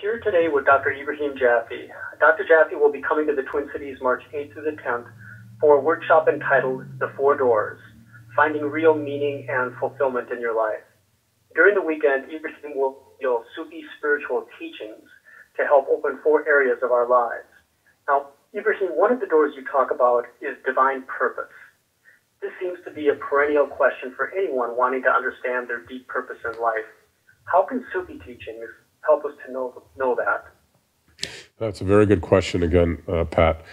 here today with Dr. Ibrahim Jaffe. Dr. Jaffe will be coming to the Twin Cities March 8th through the 10th for a workshop entitled The Four Doors, Finding Real Meaning and Fulfillment in Your Life. During the weekend, Ibrahim will reveal Sufi spiritual teachings to help open four areas of our lives. Now, Ibrahim, one of the doors you talk about is divine purpose. This seems to be a perennial question for anyone wanting to understand their deep purpose in life. How can Sufi teachings help us to know that? That's a very good question again, Pat.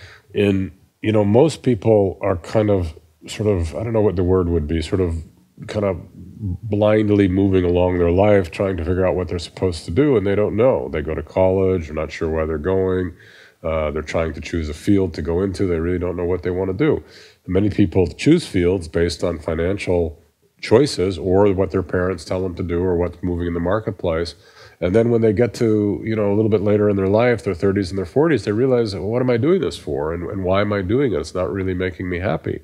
Most people are kind of, I don't know what the word would be, kind of blindly moving along their life, trying to figure out what they're supposed to do, and they don't know. They go to college, they're not sure where they're going, they're trying to choose a field to go into, they really don't know what they want to do. Many people choose fields based on financial choices or what their parents tell them to do or what's moving in the marketplace. And then when they get to, a little bit later in their life, their 30s and their 40s, they realize, well, what am I doing this for? And why am I doing it? It's not really making me happy.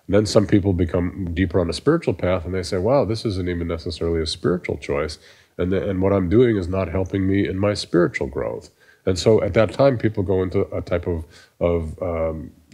And then some people become deeper on a spiritual path and they say, wow, this isn't even necessarily a spiritual choice. And what I'm doing is not helping me in my spiritual growth. And so at that time, people go into a type of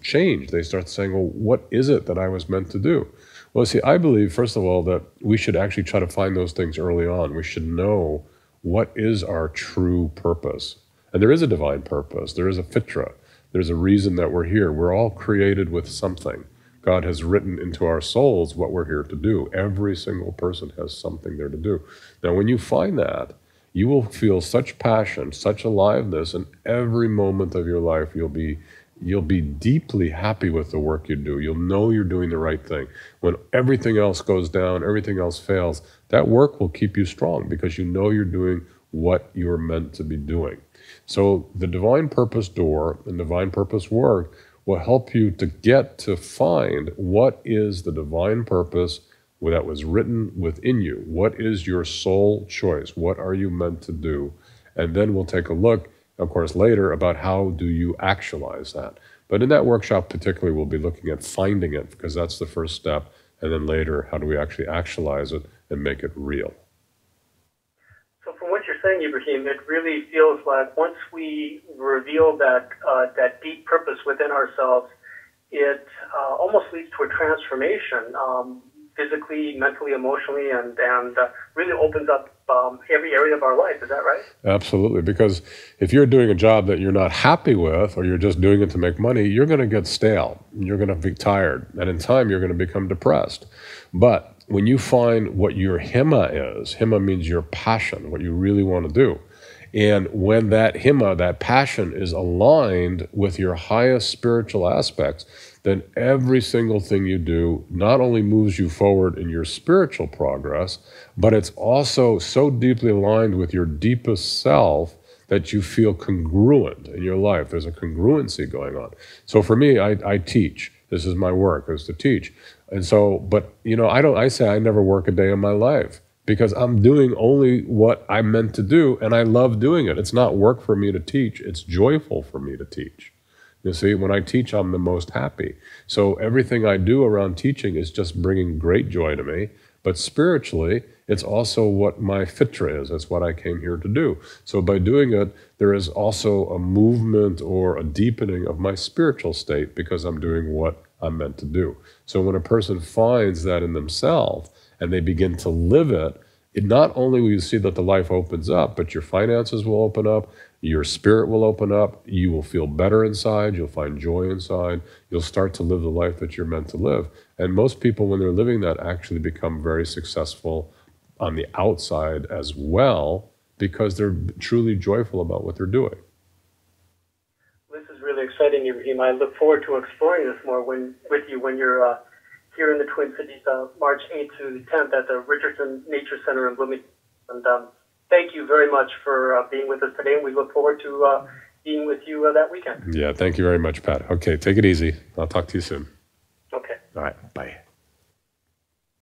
change. They start saying, well, what is it that I was meant to do? Well, see, I believe, first of all, that we should actually try to find those things early on. We should know what is our true purpose. And there is a divine purpose. There is a fitra. There's a reason that we're here. We're all created with something. God has written into our souls what we're here to do. Every single person has something there to do. Now, when you find that, you will feel such passion, such aliveness, and every moment of your life you'll be deeply happy with the work you do. You'll know you're doing the right thing. When everything else goes down, everything else fails, that work will keep you strong because you know you're doing what you're meant to be doing. So the divine purpose door and divine purpose work will help you to find what is the divine purpose that was written within you. What is your soul choice? What are you meant to do? And then we'll take a look, of course, later about how do you actualize that. But in that workshop particularly, we'll be looking at finding it because that's the first step. And then later, how do we actually actualize it and make it real? So from what you're saying, Ibrahim, it really feels like once we reveal that deep purpose within ourselves, it almost leads to a transformation, physically, mentally, emotionally, and really opens up every area of our life. Is that right? Absolutely, because if you're doing a job that you're not happy with or you're just doing it to make money, you're going to get stale. You're going to be tired. And in time, you're going to become depressed. But when you find what your himma is, himma means your passion, what you really want to do. And when that himma, that passion is aligned with your highest spiritual aspects, then every single thing you do not only moves you forward in your spiritual progress, but it's also so deeply aligned with your deepest self that you feel congruent in your life. There's a congruency going on. So for me, I teach. This is my work, is to teach. And so, but I say I never work a day in my life because I'm doing only what I'm meant to do and I love doing it. It's not work for me to teach. It's joyful for me to teach. You see, when I teach, I'm the most happy. So everything I do around teaching is just bringing great joy to me. But spiritually, it's also what my fitra is. It's what I came here to do. So by doing it, there is also a movement or a deepening of my spiritual state because I'm doing what I'm meant to do. So when a person finds that in themselves and they begin to live it, not only will you see that the life opens up, but your finances will open up, your spirit will open up, you will feel better inside, you'll find joy inside, you'll start to live the life that you're meant to live. And most people, when they're living that, actually become very successful on the outside as well because they're truly joyful about what they're doing. This is really exciting, Ibrahim. I look forward to exploring this more with you when you're here in the Twin Cities, March 8th to the 10th at the Richardson Nature Center in Bloomington. And thank you very much for being with us today, and we look forward to being with you that weekend. Yeah, thank you very much, Pat. Okay, take it easy. I'll talk to you soon. Okay. All right, bye.